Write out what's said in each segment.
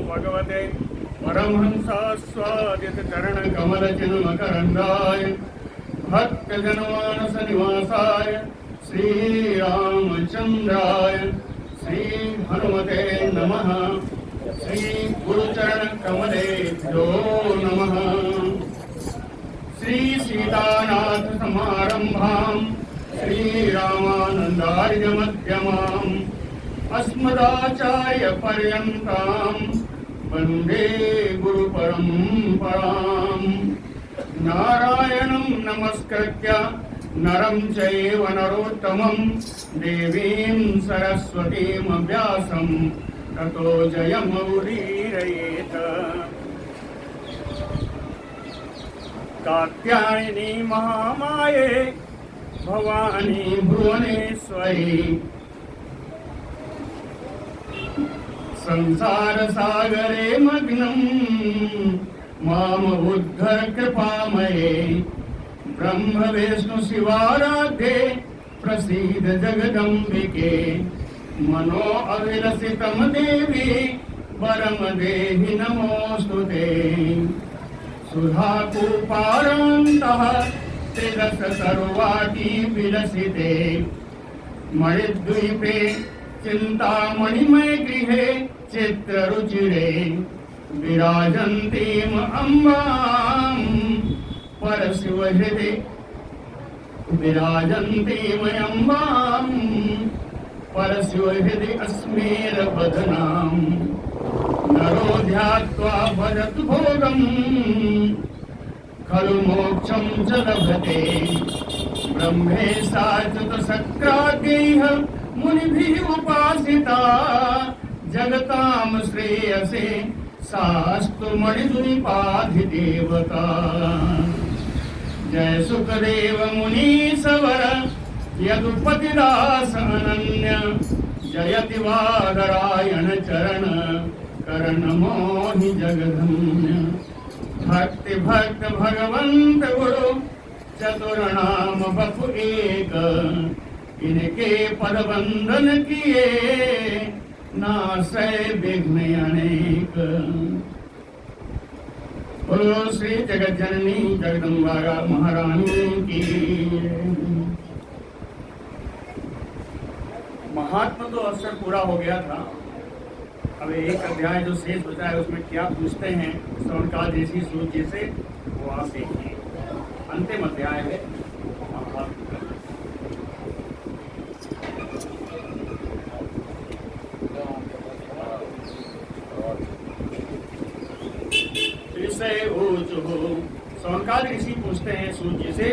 भगवते परमहंसास्वादित चरण कमल चिन्मकरंदाय भक्तजनमानस निवासाय श्री रामचंद्राय श्री हनुमते नमः। श्री गुरुचरण कमलेभ्यो नमः। श्री सीतानाथ समारंभां श्री रामानंदार्य मध्यमाम् अस्मदाचार्य पर्यन्तां वन्दे गुरु परम्पराम्। नारायणं नमस्कृत्य नरं चैव नरोत्तमं देवीं सरस्वतीं व्यासं ततो जयमुदीरयेत्। कात्यायनी महामाये भवानी भुवनेश्वरी संसार सागरे मग्नं माम उद्धर कृपामये। ब्रह्म विष्णु शिवाराध्ये प्रसीद जगदम्बिके। मनो अविलसितं देवी वरम देहि नमोस्तुते। सुधा कूपारान्तः त्रिदश सर्वाटी विलसिते। मणिद्वीपे चिंतामणिमय गृहे चित्ररुचिरे विराजन्तीम् अम्बां परशिवहृदि विराजन्तीमयम्बां परशिवहृदि अस्मेरवदनाम्। नरो ध्यात्वा भजतु भोगम् खलु मोक्षं च लभते। ब्रह्मेशाच्युत शक्राद्यैः मुनिभिः उपासिता जगतां श्रेयसे सास्तु मणिद्वीपाधिदेवता। जय सुखदेव मुनीसवर यदुपतिदास अनन्य। जयति वादरायण चरण करण मोहि जगधन्य। भक्ति भक्त भगवंत गुरु चतुर्नाम बपु एक। इनके पद वंदन किए नासै विघ्न अनेक। बोलो श्री जगत जननी जगदम्बा महारानी की। महात्मा तो अवसर पूरा हो गया था। अब एक अध्याय जो शेष बचा है उसमें क्या पूछते हैं श्रवणकाल जैसी सूझ जैसे वो आप देखिए। अंतिम अध्याय है महात्मा। सौनकाल ऋषि पूछते हैं सूत जी से।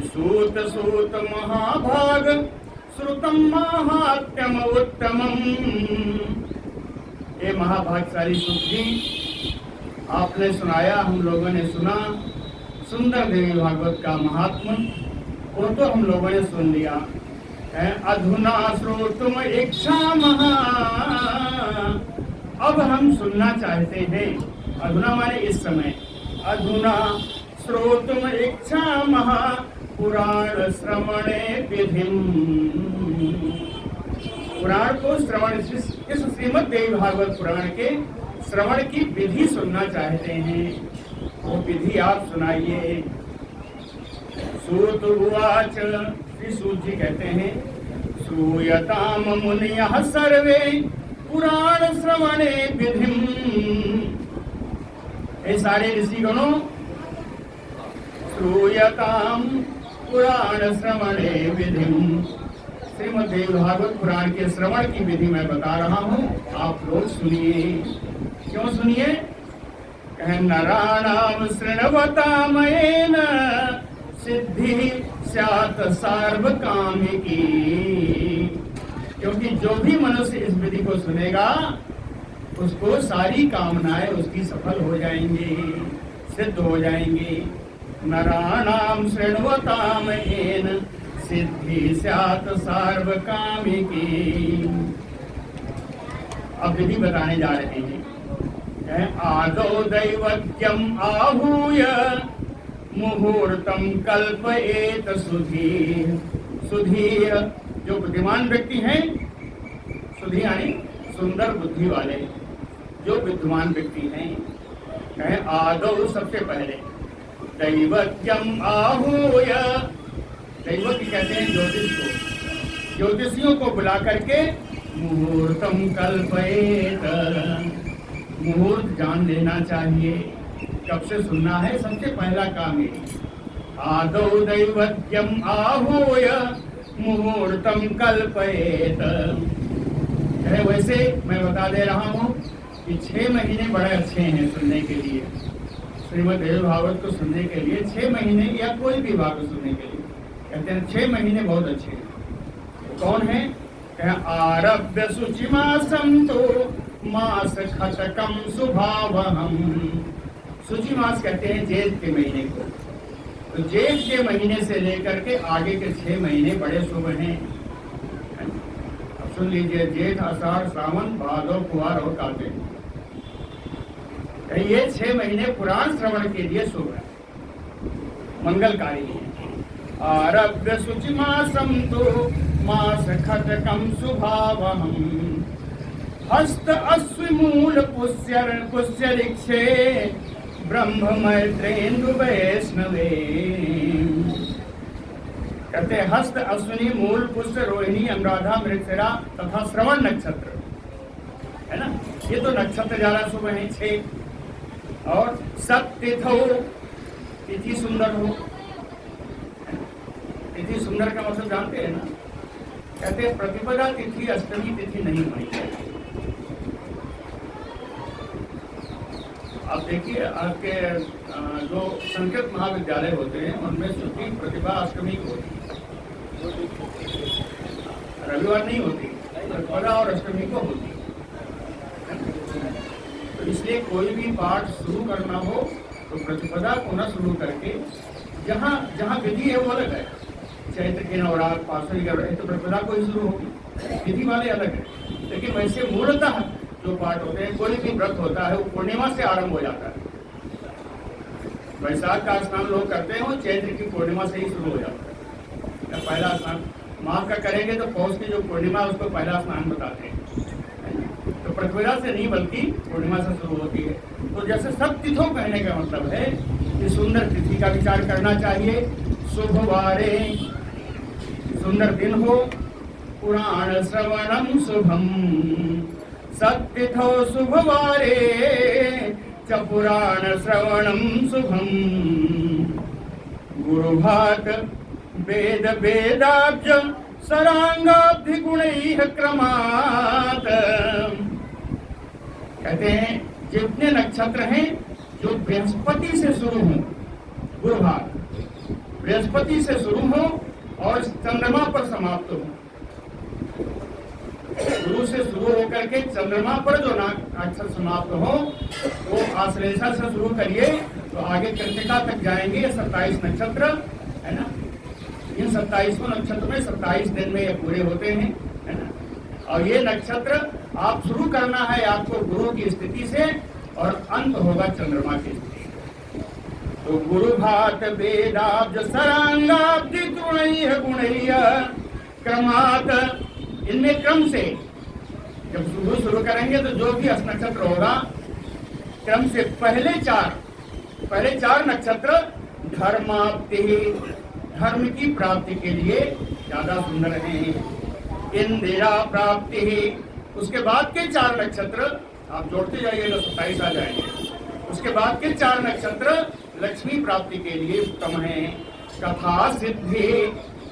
सूत सूत महाभाग श्रुतम महात्म्यम उत्तमम। ये महाभागशाली सूत जी आपने सुनाया, हम लोगों ने सुना। सुंदर देवी भागवत का महात्मा वो तो हम लोगों ने सुन लिया। अधुना श्रोतुम इच्छामः। अब हम सुनना चाहते हैं। अधुना माने इस समय। अधुना श्रोतुम इच्छामः पुराण श्रवणे विधिम्। पुराण को श्रवण, इस श्रीमद् देवी भागवत पुराण के श्रवण की विधि सुनना चाहते हैं। वो विधि आप सुनाइए। सूत उवाच, श्री सूत जी कहते हैं श्रूयताम मुनयः सर्वे पुराण श्रवणे विधिम्। ये सारे ऋषिगणों श्रूयताम पुराण श्रवणे विधिम्। श्रीमद्देवी भागवत पुराण के श्रवण की विधि मैं बता रहा हूँ, आप लोग सुनिए। क्यों सुनिए? नराणाम शृण्वतामयेन सिद्धि स्यात् सार्वकामिकी। क्योंकि जो भी मनुष्य इस विधि को सुनेगा उसको सारी कामनाएं उसकी सफल हो जाएंगी, सिद्ध हो जाएंगी। नराणाम शृण्वतामयेन सिद्धि स्यात् सार्वकामिकी। अब विधि बताने जा रहे हैं। आदौ दैवत्यम आहूय मुहूर्तम कल्पयेत सुधीर। सुधीर जो बुद्धिमान व्यक्ति हैं, सुधीर यानी सुंदर बुद्धि वाले, जो विद्वान व्यक्ति हैं, कहें आदौ सबसे पहले दैवज्ञम आहूय, दैवज्ञ कहते हैं ज्योतिष को, ज्योतिषियों को बुला करके मुहूर्तम कल्पयेत, मुहूर्त जान लेना चाहिए, कब से सुनना है, सबसे पहला काम है। आदौ दैवज्ञम आहूय मुहूर्तम कल्पयेत। वैसे मैं बता दे रहा हूँ कि 6 महीने बड़े अच्छे हैं सुनने के लिए, श्रीमद् देवी भागवत को सुनने के लिए 6 महीने, या कोई भी भागवत सुनने के लिए कहते हैं 6 महीने बहुत अच्छे हैं। तो कौन है? आरभ्य शुचि मासम तो मास खटकम सुभावहम। शुचि मास कहते हैं जेठ के महीने को, तो जेठ के महीने से लेकर के आगे के 6 महीने बड़े शुभ हैं। अब सुन लीजिए, जेठ आषाढ़ सावन भादौ कुआर और कार्तिक, ये 6 महीने पुराण श्रवण के लिए शुभ है, मंगलकारी है। आरभ्य शुचि मासम तो मास खटकम सुभावहम, हस्त अश्वि मूल पुष्य ऋक्षे ब्रह्म मैत्रेन्दु वैष्णवे। कहते हैं हस्त अश्विनी मूल पुष्य रोहिणी अनुराधा मृगशिरा तथा श्रवण नक्षत्र है ना, ये तो नक्षत्र ज्यादा शुभ है 6। और सत्तिथो, तिथि सुंदर हो, तिथि सुंदर का मतलब जानते हैं ना, कहते हैं प्रतिपदा तिथि अष्टमी तिथि नहीं होनी चाहिए। आप देखिए आपके जो संस्कृत महाविद्यालय होते हैं उनमें छुट्टी प्रतिभा अष्टमी को होती है, रविवार नहीं होती, प्रतिपदा और अष्टमी को होती है। तो इसलिए कोई भी पाठ शुरू करना हो तो प्रतिपदा को न शुरू करके, जहाँ जहाँ विधि है वो अलग है, चैत्र के नवरात्र पासरी का तो प्रतिपदा को ही शुरू होगी, विधि वाले अलग है। लेकिन वैसे मूलतः जो पाठ होते हैं, कोई भी व्रत होता है वो पूर्णिमा से आरंभ हो जाता है। वैशाख का स्नान लोग करते हैं वो चैत्र की पूर्णिमा से ही शुरू हो जाता है। पहला स्नान माघ का करेंगे तो पौष की जो पूर्णिमा उसको पहला स्नान बताते हैं। तो प्रतिपदा से नहीं बल्कि पूर्णिमा से शुरू होती है। तो जैसे सब तिथों कहने का मतलब है कि सुंदर तिथि का विचार करना चाहिए, शुभ वारे, सुंदर दिन हो, पुराण श्रवणम शुभम, सत्तिथो शुभवारे च पुराण श्रवणम शुभम, गुरुभाग वेद वेदाब्ज सरांगाब्धि गुणैः क्रमात्। कहते हैं जितने नक्षत्र हैं जो बृहस्पति से शुरू हों, गुरुभाग बृहस्पति से शुरू हो और चंद्रमा पर समाप्त हो, गुरु से शुरू होकर के चंद्रमा पर जो अक्षर समाप्त हो वो आश्लेषा से शुरू करिए तो आगे कृतिका तक जाएंगे। 27 नक्षत्र है ना, इन 27 नक्षत्र में 27 दिन में ये पूरे होते हैं है ना। और ये नक्षत्र आप शुरू करना है आपको गुरु की स्थिति से और अंत होगा चंद्रमा की स्थिति। तो गुरु भात वेदाब्ज सरांगाब्धि तृणैः गुणैः क्रमात्, इनमें क्रम से जब शुरू करेंगे तो जो भी नक्षत्र होगा क्रम से पहले चार नक्षत्र धर्माप्ति, धर्म की प्राप्ति के लिए ज्यादा सुंदर हैं। इंदिरा प्राप्ति, उसके बाद के 4 नक्षत्र आप जोड़ते जाइए तो 27 आ जाएंगे। उसके बाद के 4 नक्षत्र लक्ष्मी प्राप्ति के लिए उत्तम है। कथा सिद्धि,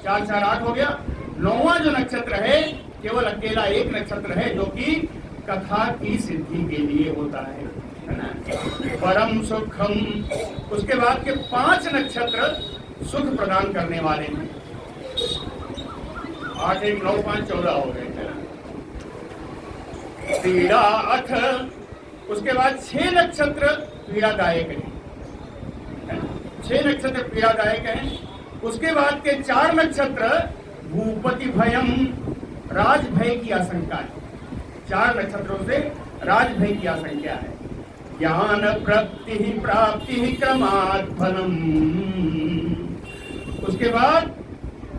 4 4 8 हो गया। 9वां जो नक्षत्र है केवल अकेला एक नक्षत्र है जो कि कथा की सिद्धि के लिए होता है ना। परम सुखम, उसके बाद के 5 नक्षत्र सुख प्रदान करने वाले हैं। 8 1 9 5 14 हो गए। पीड़ा 8, उसके बाद 6 नक्षत्र पीड़ादायक है, 6 नक्षत्र पीड़ादायक हैं। उसके बाद के 4 नक्षत्र भूपति भयम, राज भय की आशंका है। 4 नक्षत्रों से राज भय की आशंका है। ज्ञान प्राप्ति क्रमात् फलम, उसके बाद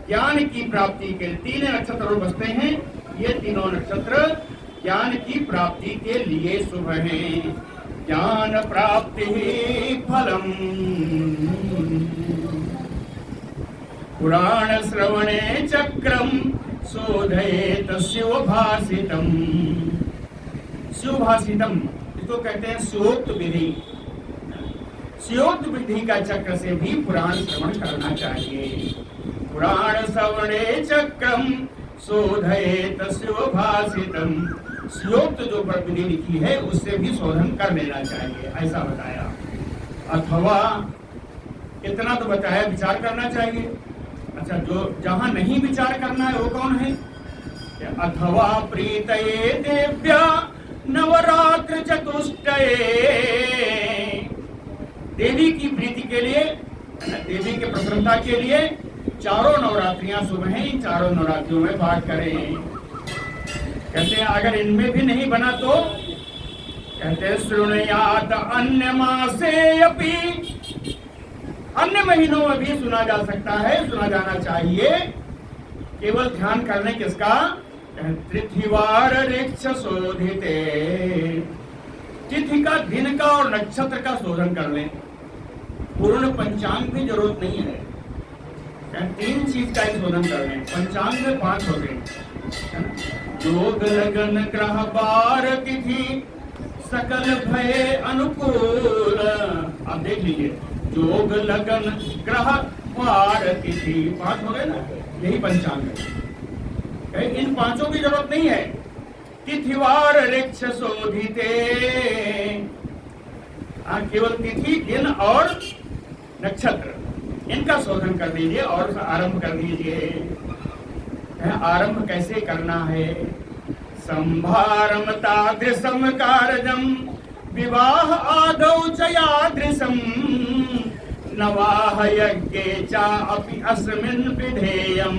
ज्ञान की प्राप्ति के 3 नक्षत्र बसते हैं। ये तीनों नक्षत्र ज्ञान की प्राप्ति के लिए शुभ हैं। ज्ञान प्राप्ति फलम पुराण श्रवणे चक्रम शोधयेत शिवभाषितम। शिवभाषितम इसको कहते हैं शिवोक्त विधि। शिवोक्त विधि का चक्र से भी पुराण श्रवण करना चाहिए। पुराण श्रवणे चक्रम शोधयेत शिवभाषितम। शिवोक्त जो विधि लिखी है उससे भी शोधन कर लेना चाहिए, ऐसा बताया। अथवा इतना तो बताया विचार करना चाहिए। अच्छा, जो जहां नहीं विचार करना है वो कौन है? अथवा प्रीतये देव्या नवरात्र चतुष्टये। देवी की प्रीति के लिए, देवी के प्रसन्नता के लिए चारों नवरात्रियां शुभ हैं। इन चारों नवरात्रियों में पाठ करें। कहते हैं अगर इनमें भी नहीं बना तो कहते हैं शृणुयात अन्य मासे अपि। अन्य महीनों में भी सुना जा सकता है, सुना जाना चाहिए। केवल ध्यान करने किसका? तिथिवार ऋक्ष शोधिते। तिथि का, दिन का और नक्षत्र का शोधन कर लें। पूर्ण पंचांग की जरूरत नहीं है। 3 चीज का ही शोधन कर लें। पंचांग में 5 हो गए, योग लगन ग्रह बार तिथि सकल भय अनुकूल। आप देख लीजिए, योग लगन ग्रह बार तिथि 5 हो गए ना, यही पंचांग है। इन 5 की जरूरत नहीं है। तिथिवार ऋक्ष शोधिते, केवल तिथि, दिन और नक्षत्र, इनका शोधन कर दीजिए और आरंभ कर दीजिए। आरंभ कैसे करना है? संभारम तादृशम कारजम विवाह आदौ च यादृशम नवाह यज्ञे चा अपि अस्मिन् विधेयम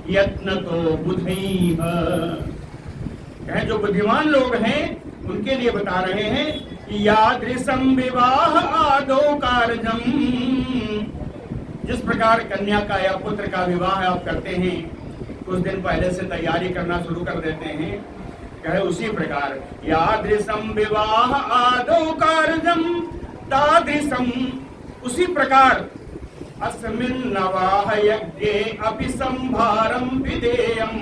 यत्न तो बुधैः। जो बुद्धिमान लोग हैं उनके लिए बता रहे हैं कि यादृशम विवाह आदौ कारजम। जिस प्रकार कन्या का या पुत्र का विवाह आप करते हैं, कुछ दिन पहले से तैयारी करना शुरू कर देते हैं, कहे उसी प्रकार यादृशम विवाह आदौ कारजम तादृशम, उसी प्रकार अस्मिन् नवाह यज्ञे अपि संभारम विधेयम।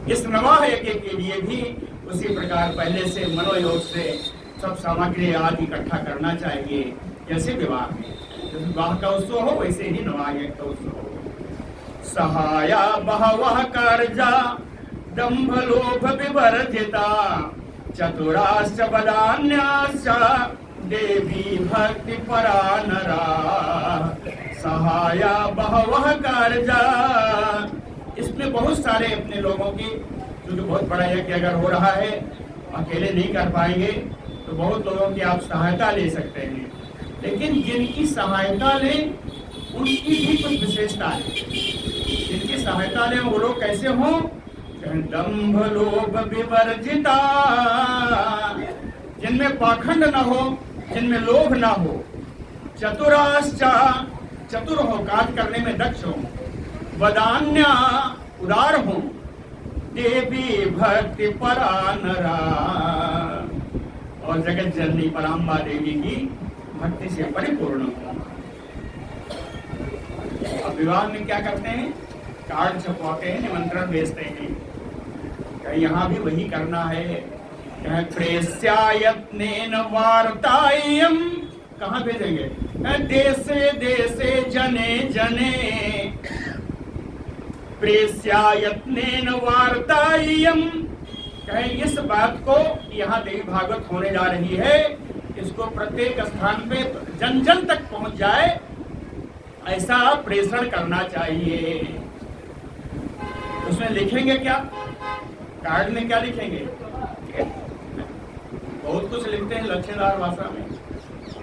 इस नवाह यज्ञ के लिए भी उसी प्रकार पहले से मनोयोग से सब सामग्री आदि इकट्ठा करना चाहिए। जैसे विवाह में, जैसे विवाह का उत्सव हो वैसे ही नवाह यज्ञ का उत्सव हो। सहाया बहवः कार्या दंभ लोभ विवर्जिता चतुराश्च वदान्याश्च देवी भक्ति परा नरा। सहाया बहवः कार्या, इसमें बहुत सारे अपने लोगों की, क्योंकि बहुत बड़ा यज्ञ अगर हो रहा है, अकेले नहीं कर पाएंगे तो बहुत लोगों की आप सहायता ले सकते हैं। लेकिन जिनकी सहायता लें उनकी भी कुछ विशेषता है। जिनकी सहायता लें वो लोग कैसे हों? दंभ लोभ विवर्जिता, जिनमें पाखंड न हो, जिनमें लोभ न हो। चतुराश्च, चतुर हो, कार्य करने में दक्ष हो। वदान्या, उदार हो। देवी भक्ति परा नरा, और जगत जननी पराम्बा देवी की भक्ति से परिपूर्ण हो। अब विवाह में क्या करते हैं? कार्ड छपवाते हैं, निमंत्रण भेजते हैं। यहाँ भी वही करना है। प्रेस्यायत्नेन वार्तायम्, कहाँ भेजेंगे? देशे देशे जने जने। प्रेस्यायत्नेन वार्तायम्, कहे इस बात को, यहाँ देवी भागवत होने जा रही है, इसको प्रत्येक स्थान पे जन जन तक पहुंच जाए, ऐसा प्रेषण करना चाहिए। उसमें लिखेंगे क्या? कार्ड में क्या लिखेंगे? बहुत कुछ लिखते हैं लक्ष्मीदार भाषा में।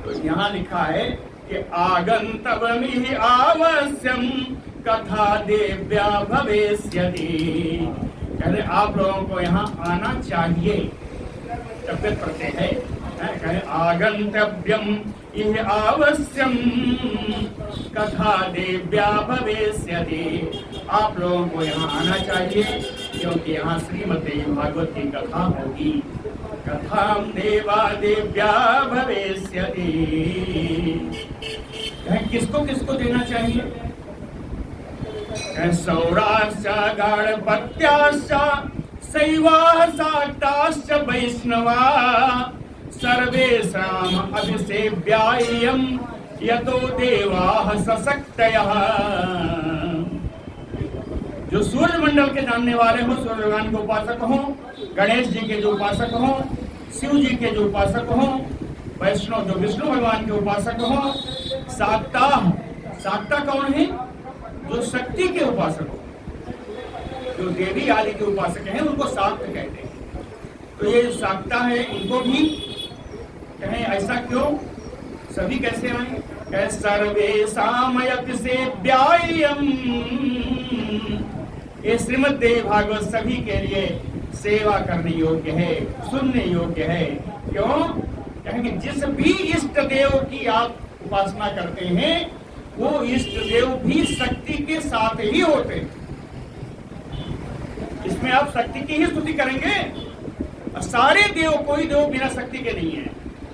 तो यहाँ लिखा है कि आगंतव्यमिहि आवश्यम कथा देव्या भवेष्यति। कहते आप लोगों को यहाँ आना चाहिए, तबियत प्रत्यय है। कहे आगंतव्यम इह आवश्यम कथा देव्या भवेष्यति। आप लोगों को यहाँ आना चाहिए, क्योंकि यहाँ श्रीमद्देवी भागवत की कथा होगी। कथाम देवा देव्या भविष्यति। किसको किसको देना चाहिए? सौराश्च गाढ़पत्याश्च शैवाः शाक्ताश्च वैष्णवा सर्वेषाम् अभिसेव्यायम् यतो देवाः सशक्तयः। जो सूर्य मंडल के जानने वाले हो, सूर्य भगवान के उपासक हो, गणेश जी के जो उपासक हो, शिव जी के जो उपासक हो, वैष्णव जो विष्णु भगवान के उपासक हो, शाक्ता, शाक्ता कौन है? जो शक्ति के उपासक हो, जो देवी आदि के उपासक हैं उनको शाक्त कहते हैं। तो ये शाक्ता है, इनको भी कहें ऐसा क्यों? सभी कैसे आए? सर्वेषाम् अभिसेव्यायम्। ये श्रीमद्देवी भागवत सभी के लिए सेवा करने योग्य है, सुनने योग्य है। क्यों? कहेंगे जिस भी इष्ट देव की आप उपासना करते हैं वो इष्ट देव भी शक्ति के साथ ही होते हैं। इसमें आप शक्ति की ही स्तुति करेंगे। सारे देव, कोई देव बिना शक्ति के नहीं है।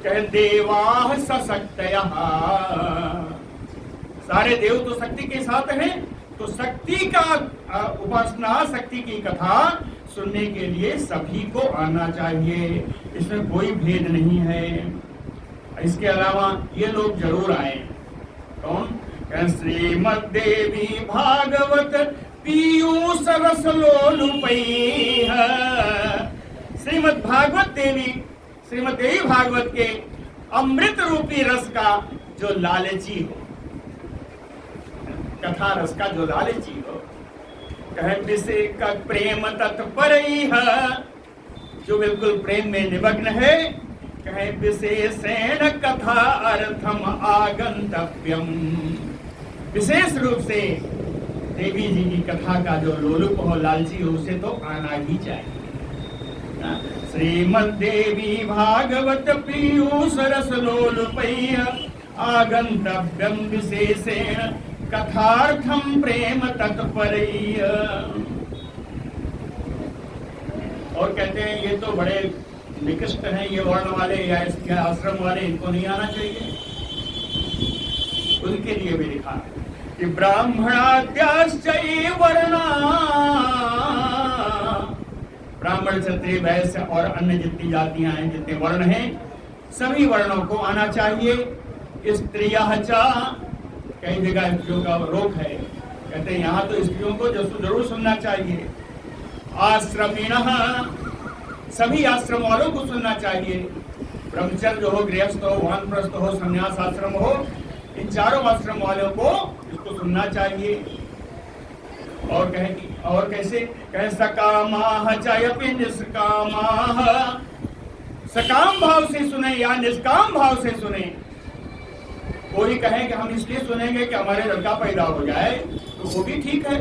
कहे देवाः सशक्तयः, सारे देव तो शक्ति के साथ हैं। तो शक्ति का उपासना, शक्ति की कथा सुनने के लिए सभी को आना चाहिए, इसमें कोई भेद नहीं है। इसके अलावा ये लोग जरूर आए। कौन? श्रीमद्देवी भागवत पीयूष रस लोलुपैः। श्रीमद् भागवत देवी, श्रीमद्देवी भागवत के अमृत रूपी रस का जो लालची हो, कथा रस का जो लालची हो, कहे विषेक प्रेम तत्परैः, जो बिल्कुल प्रेम में निमग्न है, कहे विशेषेण कथा अर्थम आगंतव्यम। विशेष रूप से देवी जी की कथा का जो लोलुप हो, लालची हो, उसे तो आना ही चाहिए। श्रीमद्देवी भागवत पीयूष रस लोलुपैः आगंतव्यम विशेषेण कथार्थम प्रेम तत्परैः। और कहते हैं ये तो बड़े निकृष्ट हैं, ये वर्ण वाले या इसके आश्रम वाले, इनको नहीं आना चाहिए। उनके लिए भी लिखा कि ब्राह्मणाद्याश्च ये वर्णा, ब्राह्मण क्षत्रिय वैश्य और अन्य जितनी जातियां हैं, जितने वर्ण हैं, सभी वर्णों को आना चाहिए। स्त्रियः च, कई जगह स्त्रियों का रोक है, कहते हैं यहाँ तो स्त्रियों को जरूर सुनना चाहिए। आश्रमिणः, सभी आश्रम वालों को सुनना चाहिए। ब्रह्मचर्य हो, गृहस्थ हो, वानप्रस्थ हो, संन्यास आश्रम हो, इन चारों आश्रम वालों को इसको सुनना चाहिए। और और कैसे? कहे सकामाः चयपि निष्कामाः, सकाम भाव से सुने या निष्काम भाव से सुने। कोई कहे कि हम इसलिए सुनेंगे कि हमारे लड़का पैदा हो जाए, तो वो भी ठीक है।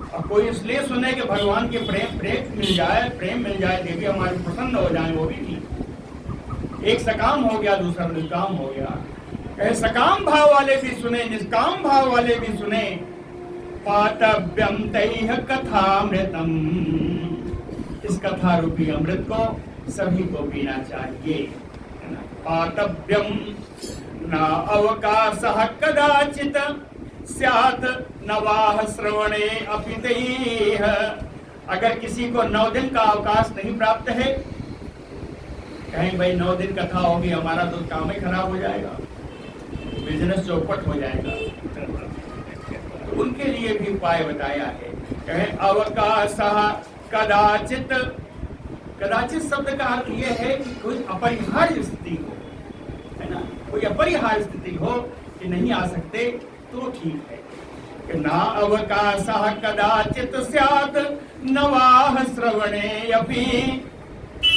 और कोई इसलिए सुने कि भगवान के प्रेम मिल जाए, प्रेम मिल जाए, देवी हमारी प्रसन्न हो जाए, वो भी ठीक। एक सकाम हो गया, दूसरा निष्काम हो गया। कहे सकाम भाव वाले भी सुने, निष्काम भाव वाले भी सुने। पातव्यम तैः कथामृतम, इस कथा रूपी अमृत को सभी को पीना चाहिए। पातव्यम न अवकाशः कदाचित् स्यात् नवाः श्रवणे अपितैः। अगर किसी को 9 दिन का अवकाश नहीं प्राप्त है, कहें भाई 9 दिन कथा होगी, हमारा तो काम ही खराब हो जाएगा, बिजनेस चौपट हो जाएगा, तो उनके लिए भी उपाय बताया है। कहें अवकाशः कदाचित्, कदाचित शब्द का अर्थ यह है कि कोई अपरिहार्य स्थिति हो, है ना, कोई अपरिहार्य स्थिति हो कि नहीं आ सकते, तो ठीक है। कि ना अवकाशः कदाचित स्यात् नवाः श्रवणे अपि,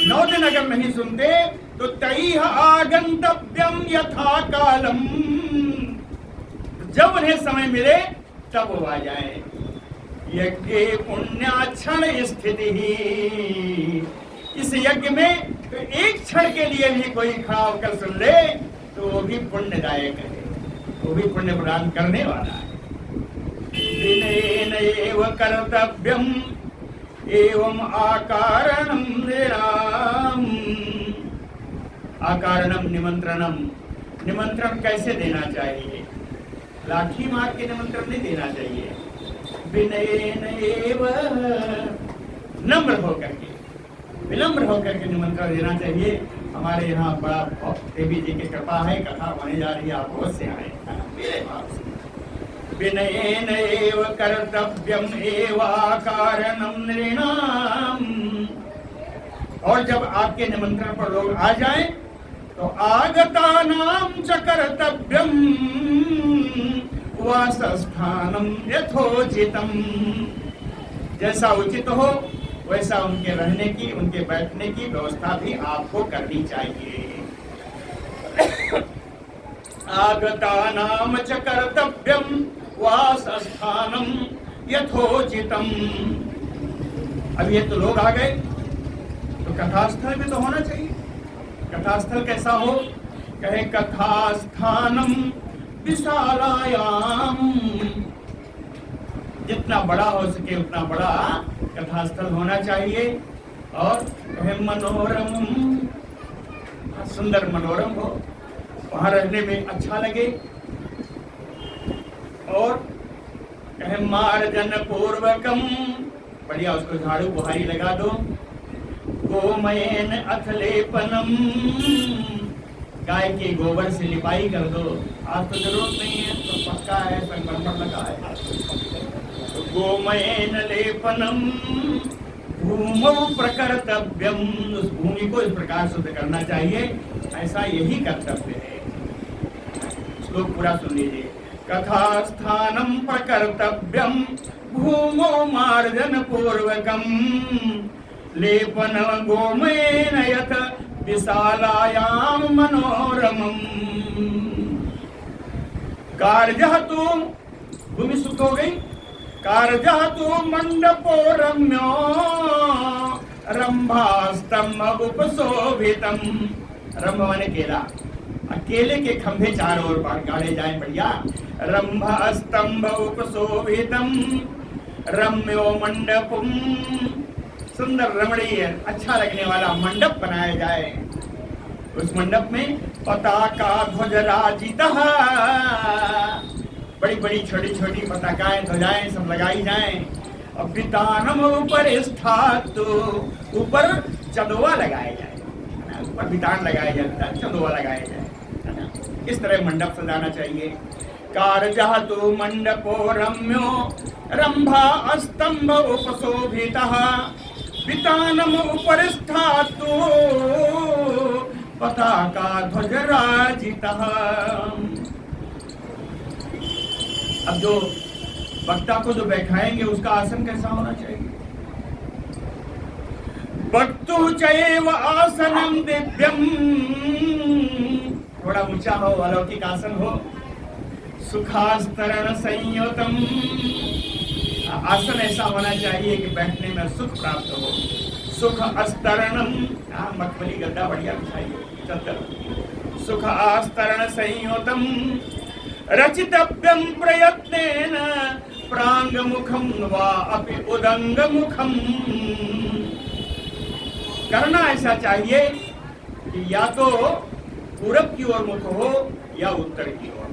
9 दिन अगर नहीं सुनते तो तैः आगंतव्यम यथा कालम, जब उन्हें समय मिले तब वो आ जाए। यज्ञे पुण्याक्षण स्थिति ही, इस यज्ञ में तो एक क्षण के लिए भी कोई खड़ा होकर सुन ले तो वो भी पुण्यदायक है, वो भी पुण्य प्रदान करने वाला है। दिनेन एव कर्तव्यम एवं आकारणम नृणाम। आकारणम निमंत्रणम, निमंत्रण कैसे देना चाहिए? लाठी मार के निमंत्रण नहीं देना चाहिए, विनयेन एव, नम्र होकर के, विनम्र होकर के निमंत्रण देना चाहिए। हमारे यहाँ बड़ा देवी जी की कृपा है, कथा होने जा रही है, आप अवश्य आए मेरे पास। विनयेन एव कर्तव्यम एवाकारणम नृणाम। और जब आपके निमंत्रण पर लोग आ जाएं तो आगतानाम च कर्तव्यम वासस्थानम यथोचितम। जैसा उचित हो वैसा उनके रहने की, उनके बैठने की व्यवस्था भी आपको करनी चाहिए। आगतानाम च कर्तव्यम वासस्थानम यथोचितम। अब ये तो लोग आ गए, तो कथास्थल भी तो होना चाहिए। कथास्थल कैसा हो? कहे कथास्थानम विशालायाम। जितना बड़ा हो सके उतना बड़ा कथास्थल होना चाहिए। और कहे मनोरम, सुंदर मनोरम हो, वहां रहने में अच्छा लगे। और कहे मार्जन पूर्वकम, बढ़िया उसको झाड़ू बुहारी लगा दो। गोमयन अथलेपनम, गाय के गोबर से लिपाई कर दो। आज तो जरूरत नहीं है, तो पक्का है, संगमरमर लगा है। तो गोमयन लेपनम भूमौ प्रकर्तव्यम, उस भूमि को इस प्रकार शुद्ध करना चाहिए, ऐसा यही कर्तव्य है। श्लोक पूरा सुन लीजिए। कथास्थानम प्रकर्तव्यम भूमौ मार्जन पूर्वकम लेपन गोमयेन यथ विशालायाम मनोरमम। कार्य तो भूमि शुद्ध हो गई। कार्य तो मंडपो रम्यो रंभास्तंभ उपशोभितम। रंभ माने केला, केले के खंभे चारों ओर गाड़े जाए बढ़िया। रंभा स्तंभ उपशोभितम रम्यो मंडपम, सुंदर रमणीय अच्छा लगने वाला मंडप बनाया जाए। उस मंडप में पताका ध्वजराजिता, बड़ी बड़ी छोटी छोटी पताकाएं ध्वजाएं सब लगाई जाएं। और वितानम ऊपर स्थात, ऊपर चंदोवा लगाया जाए, ऊपर वितान लगाया जाता है, चंदोवा लगाया जाए। इस तरह मंडप सजाना चाहिए। कारजः तु मंडपो रम्यो रंभा स्तंभ उपशोभितः वितानम उपरिष्ठातु पताका ध्वजराजितः। अब जो वक्ता को जो बैठाएंगे उसका आसन कैसा होना चाहिए? वक्तु चैव आसनम दिव्यम, थोड़ा ऊंचा हो, अलौकिक आसन हो। सुखास्तरण संयुतम, आसन ऐसा होना चाहिए कि बैठने में सुख प्राप्त हो। सुख अस्तरणम, मखमली गद्दा बढ़िया बिछाइए, चद्दर। सुख आस्तरण संयुतम रचितव्यम प्रयत्नेन प्रांग मुखम वा अपि उदंग मुखम। करना ऐसा चाहिए कि या तो पूरब की ओर मुख हो या उत्तर की ओर।